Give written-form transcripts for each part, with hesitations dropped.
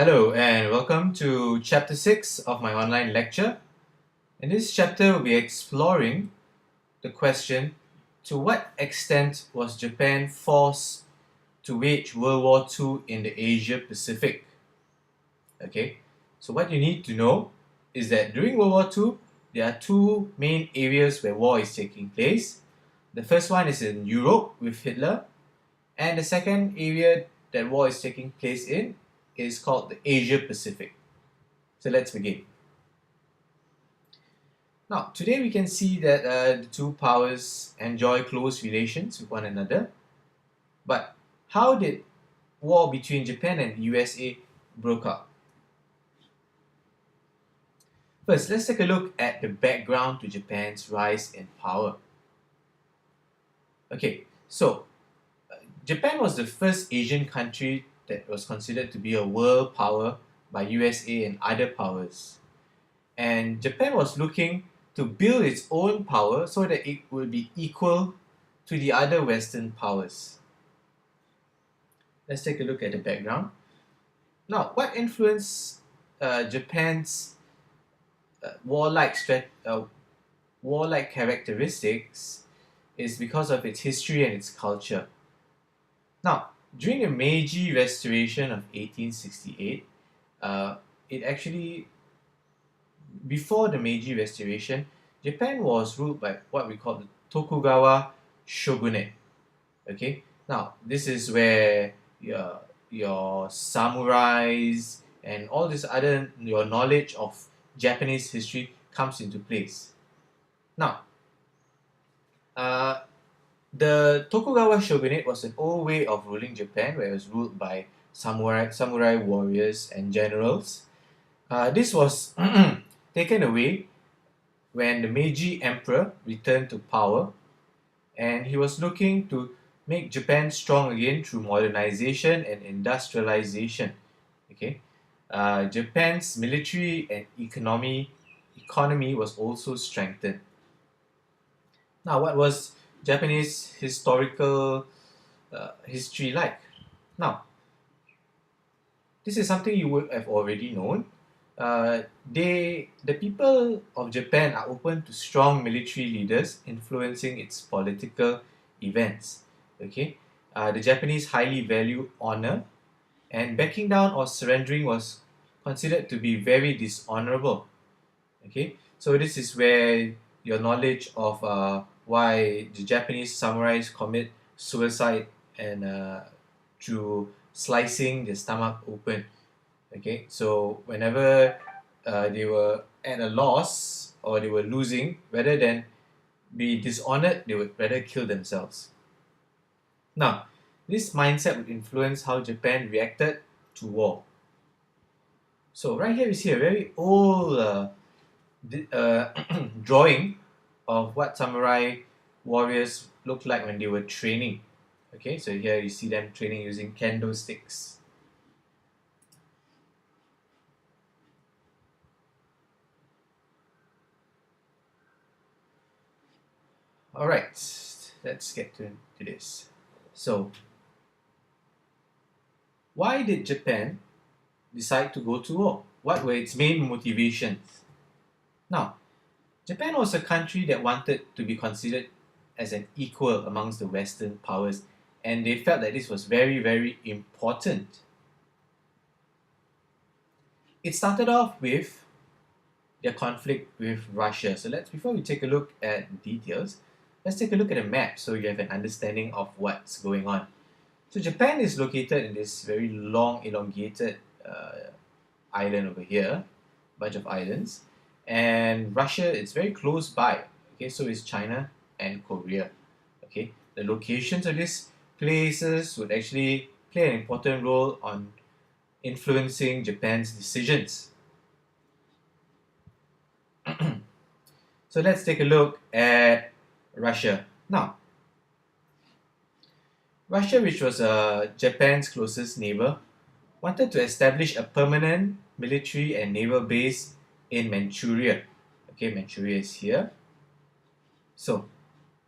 Hello and welcome to chapter 6 of my online lecture. In this chapter, we'll be exploring the question, to what extent was Japan forced to wage World War II in the Asia Pacific? Okay, so what you need to know is that during World War II, there are two main areas where war is taking place. The first one is in Europe with Hitler, and the second area that war is taking place in is called the Asia Pacific. So let's begin. Now, today we can see that the two powers enjoy close relations with one another. But how did war between Japan and the USA broke out? First, let's take a look at the background to Japan's rise in power. Okay, so Japan was the first Asian country that was considered to be a world power by USA and other powers. And Japan was looking to build its own power so that it would be equal to the other Western powers. Let's take a look at the background. Now, what influenced Japan's warlike characteristics is because of its history and its culture. Now, during the Meiji Restoration of 1868, it actually before the Meiji Restoration, Japan was ruled by what we call the Tokugawa shogunate. Okay, now this is where your samurais and all this other your knowledge of Japanese history comes into place. Now, the Tokugawa shogunate was an old way of ruling Japan, where it was ruled by samurai warriors and generals. This was taken away when the Meiji Emperor returned to power, and he was looking to make Japan strong again through modernization and industrialization. Okay, Japan's military and economy was also strengthened. Now, what was Japanese historical history like? Now, this is something you would have already known. The people of Japan are open to strong military leaders influencing its political events. Okay, the Japanese highly value honor, and backing down or surrendering was considered to be very dishonorable. Okay, so this is where your knowledge of why the Japanese samurais commit suicide and through slicing the stomach open. Okay, so whenever they were at a loss or they were losing, rather than be dishonored, they would rather kill themselves. Now, this mindset would influence how Japan reacted to war. So right here we see a very old drawing of what samurai warriors looked like when they were training. Okay, so here you see them training using kendo sticks. Alright, let's get to this. So, why did Japan decide to go to war? What were its main motivations? Now, Japan was a country that wanted to be considered as an equal amongst the Western powers, and they felt that this was very, very important. It started off with their conflict with Russia. So before we take a look at details, let's take a look at a map so you have an understanding of what's going on. So Japan is located in this very long, elongated island over here, bunch of islands, and Russia is very close by. Okay, so is China and Korea. Okay, the locations of these places would actually play an important role on influencing Japan's decisions. So let's take a look at Russia. Now, Russia, which was Japan's closest neighbor, wanted to establish a permanent military and naval base in Manchuria. Okay, Manchuria is here. So,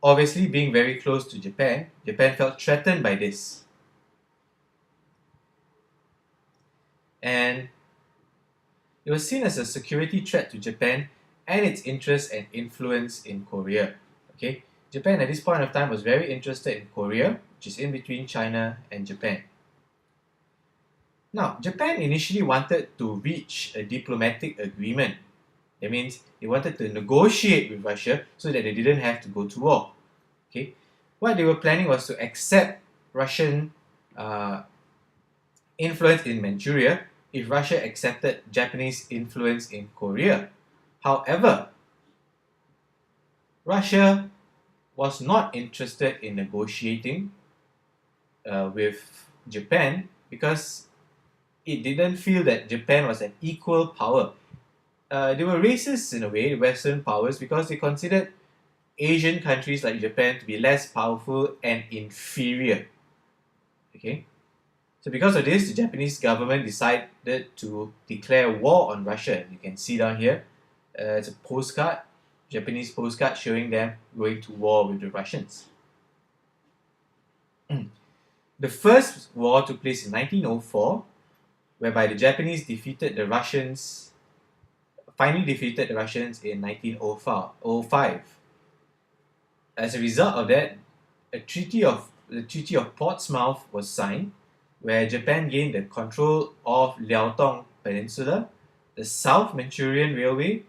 obviously, being very close to Japan, Japan felt threatened by this. and it was seen as a security threat to Japan and its interest and influence in Korea. Okay, Japan at this point of time was very interested in Korea, which is in between China and Japan. Now, Japan initially wanted to reach a diplomatic agreement. That means they wanted to negotiate with Russia so that they didn't have to go to war. Okay, what they were planning was to accept Russian uh, influence in Manchuria if Russia accepted Japanese influence in Korea. However, Russia was not interested in negotiating with Japan because it didn't feel that Japan was an equal power. They were racist in a way, Western powers, because they considered Asian countries like Japan to be less powerful and inferior. Okay, so because of this, the Japanese government decided to declare war on Russia. You can see down here, it's a postcard, Japanese postcard showing them going to war with the Russians. The first war took place in 1904, whereby the Japanese finally defeated the Russians in 1905. As a result of that, the Treaty of Portsmouth was signed, where Japan gained the control of Liaotong Peninsula, the South Manchurian Railway,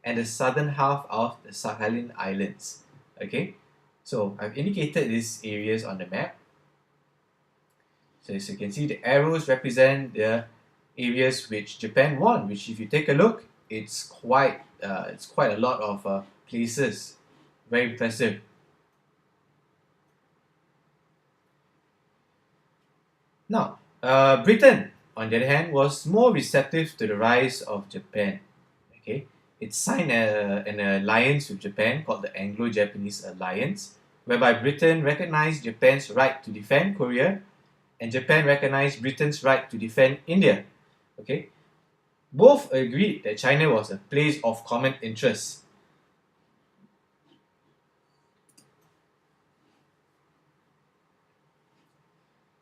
and the southern half of the Sakhalin Islands. Okay, so I've indicated these areas on the map. So as you can see, the arrows represent the areas which Japan won. Which, if you take a look, it's quite a lot of places. Very impressive. Now, Britain, on the other hand, was more receptive to the rise of Japan. Okay, it signed an alliance with Japan called the Anglo-Japanese Alliance, whereby Britain recognized Japan's right to defend Korea, and Japan recognized Britain's right to defend India. Okay, both agreed that China was a place of common interest.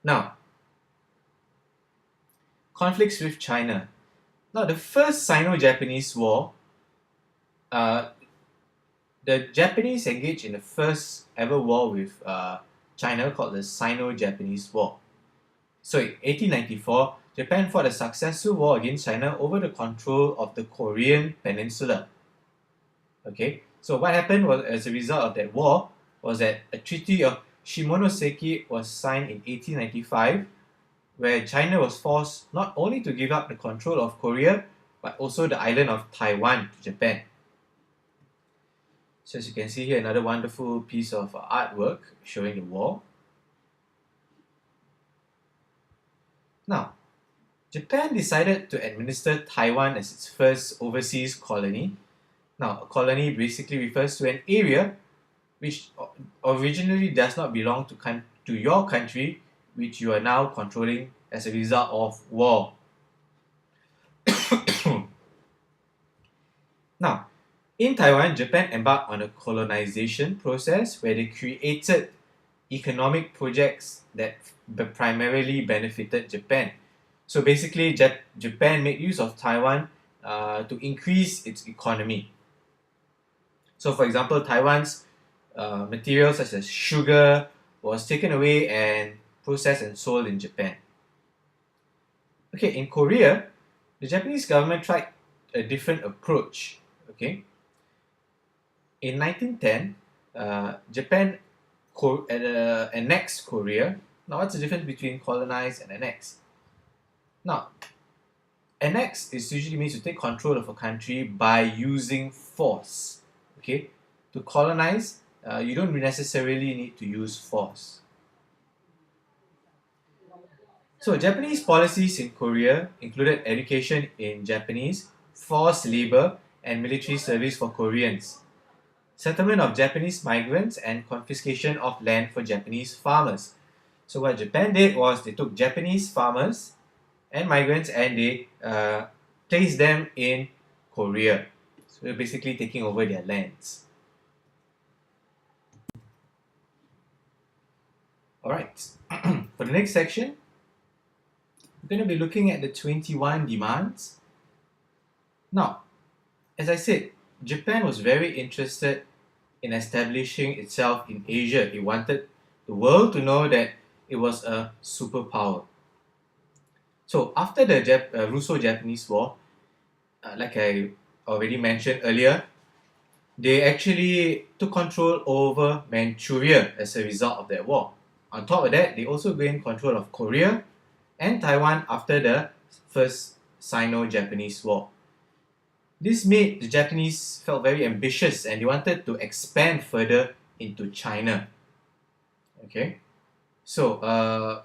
Now, conflicts with China. Now, the first Sino-Japanese War, uh, the Japanese engaged in the first ever war with China called the Sino-Japanese War. So in 1894, Japan fought a successful war against China over the control of the Korean peninsula. Okay, so what happened was, as a result of that war, was that a Treaty of Shimonoseki was signed in 1895, where China was forced not only to give up the control of Korea, but also the island of Taiwan to Japan. So as you can see here, another wonderful piece of artwork showing the war. Now, Japan decided to administer Taiwan as its first overseas colony. Now, a colony basically refers to an area which originally does not belong to your country, which you are now controlling as a result of war. Now, in Taiwan, Japan embarked on a colonization process where they created economic projects that primarily benefited Japan. So basically, Japan made use of Taiwan to increase its economy. So, for example, Taiwan's materials such as sugar was taken away and processed and sold in Japan. Okay, in Korea, the Japanese government tried a different approach. Okay, in 1910, Japan annexed Korea. Now, what's the difference between colonize and annex? Now, annex is usually means to take control of a country by using force. Okay, to colonize, you don't necessarily need to use force. So, Japanese policies in Korea included education in Japanese, forced labor, and military service for Koreans, settlement of Japanese migrants, and confiscation of land for Japanese farmers. So, what Japan did was they took Japanese farmers and migrants and they placed them in Korea. So, they're basically taking over their lands. Alright, for the next section, we're going to be looking at the 21 demands. Now, as I said, Japan was very interested in establishing itself in Asia. It wanted the world to know that it was a superpower. So after the Russo-Japanese War, like I already mentioned earlier, they actually took control over Manchuria as a result of that war. On top of that, they also gained control of Korea and Taiwan after the first Sino-Japanese War. This made the Japanese felt very ambitious and they wanted to expand further into China. Okay, so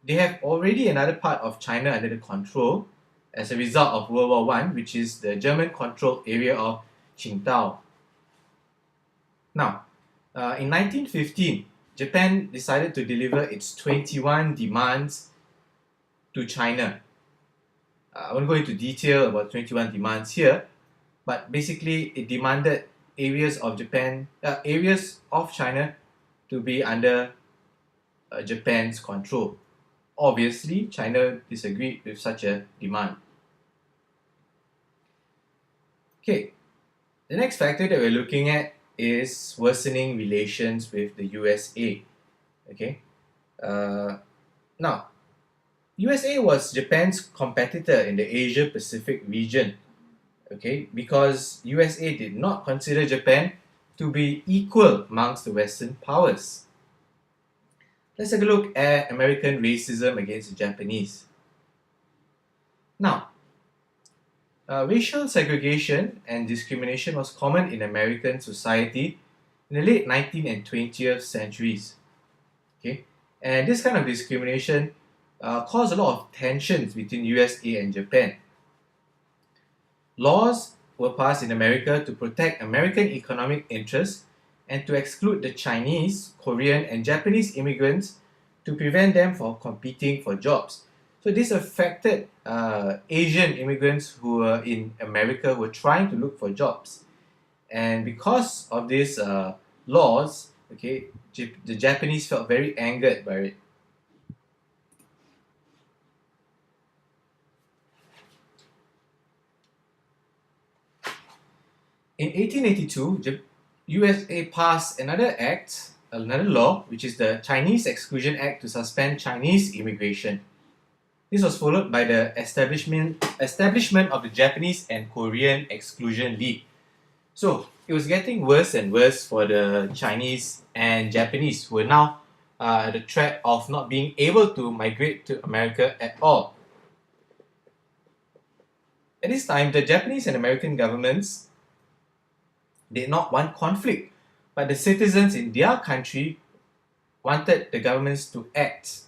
they have already another part of China under the control as a result of World War One, which is the German-controlled area of Qingdao. Now, in 1915, Japan decided to deliver its 21 demands to China. I won't go into detail about 21 demands here, but basically it demanded areas of China to be under Japan's control. Obviously, China disagreed with such a demand. Okay, the next factor that we're looking at is worsening relations with the USA. Okay, now USA was Japan's competitor in the Asia Pacific region. Okay, because USA did not consider Japan to be equal amongst the Western powers. Let's take a look at American racism against the Japanese. Now, racial segregation and discrimination was common in American society in the late 19th and 20th centuries. Okay, and this kind of discrimination caused a lot of tensions between USA and Japan. Laws were passed in America to protect American economic interests and to exclude the Chinese, Korean, and Japanese immigrants to prevent them from competing for jobs. So this affected Asian immigrants who were in America who were trying to look for jobs. And because of these laws, okay, the Japanese felt very angered by it. In 1882, USA passed another law, which is the Chinese Exclusion Act to suspend Chinese immigration. This was followed by the establishment of the Japanese and Korean Exclusion League. So it was getting worse and worse for the Chinese and Japanese, who were now at the threat of not being able to migrate to America at all. At this time, the Japanese and American governments did not want conflict, but the citizens in their country wanted the governments to act.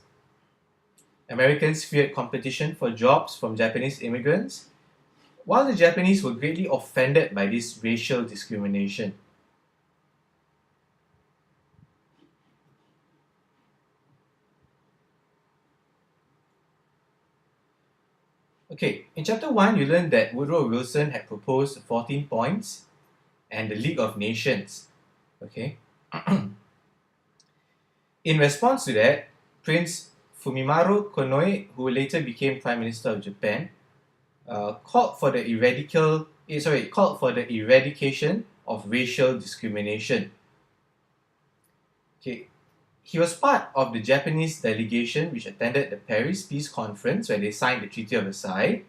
Americans feared competition for jobs from Japanese immigrants, while the Japanese were greatly offended by this racial discrimination. Okay, in chapter 1, you learned that Woodrow Wilson had proposed 14 points and the League of Nations. Okay. In response to that, Prince Fumimaro Konoe, who later became Prime Minister of Japan, called for the eradication of racial discrimination. Okay. He was part of the Japanese delegation which attended the Paris Peace Conference where they signed the Treaty of Versailles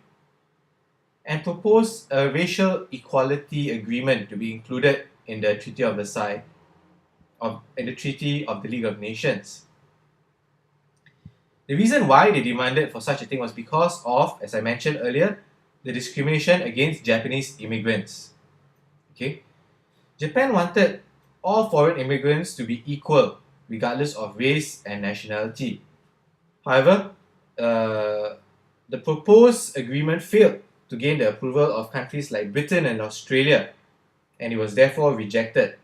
and proposed a racial equality agreement to be included in the Treaty of Versailles in the Treaty of the League of Nations. The reason why they demanded for such a thing was because of, as I mentioned earlier, the discrimination against Japanese immigrants. Okay, Japan wanted all foreign immigrants to be equal, regardless of race and nationality. However, the proposed agreement failed to gain the approval of countries like Britain and Australia, and it was therefore rejected.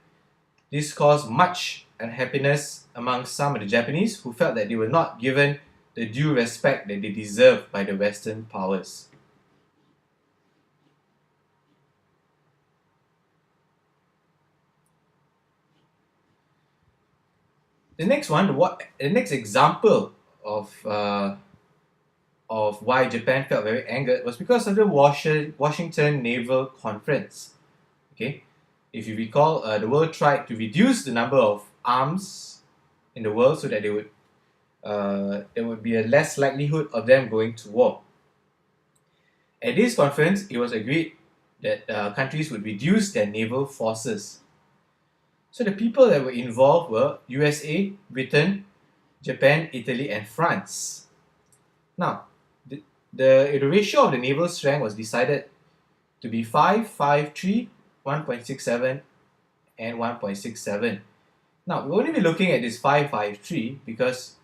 This caused much unhappiness among some of the Japanese who felt that they were not given the due respect that they deserved by the Western powers. The next example of of why Japan felt very angered was because of the Washington Naval Conference. Okay, if you recall, the world tried to reduce the number of arms in the world so that there would be a less likelihood of them going to war. At this conference, it was agreed that countries would reduce their naval forces. So the people that were involved were USA, Britain, Japan, Italy, and France. Now, the ratio of the naval strength was decided to be 5:5:3, 1.67, and 1.67. Now, we'll only be looking at this 5:5:3 because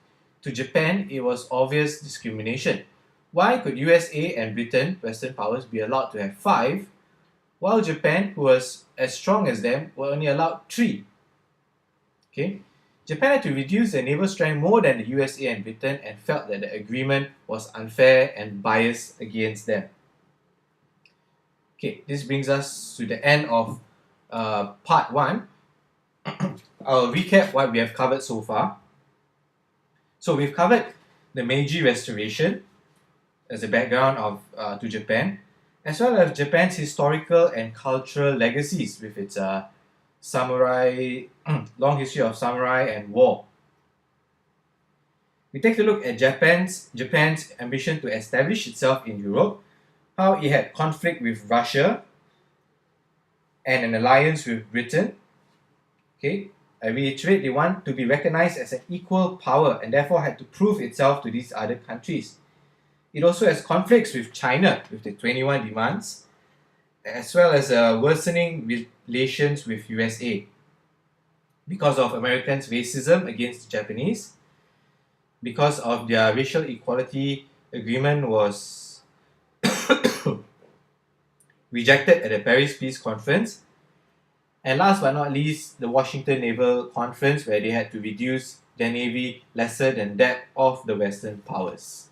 to Japan, it was obvious discrimination. Why could USA and Britain, Western powers, be allowed to have 5, while Japan, who was as strong as them, were only allowed 3? Okay? Japan had to reduce their naval strength more than the USA and Britain and felt that the agreement was unfair and biased against them. Okay, this brings us to the end of part 1. I'll recap what we have covered so far. So we've covered the Meiji Restoration as a background to Japan, as well as Japan's historical and cultural legacies with its samurai, long history of samurai and war. We take a look at Japan's ambition to establish itself in Europe, how it had conflict with Russia and an alliance with Britain. Okay, I reiterate, they want to be recognized as an equal power and therefore had to prove itself to these other countries. It also has conflicts with China with the 21 demands, as well as worsening relations with USA because of Americans' racism against the Japanese, because of their racial equality agreement was rejected at the Paris Peace Conference, and last but not least, the Washington Naval Conference, where they had to reduce their navy lesser than that of the Western powers.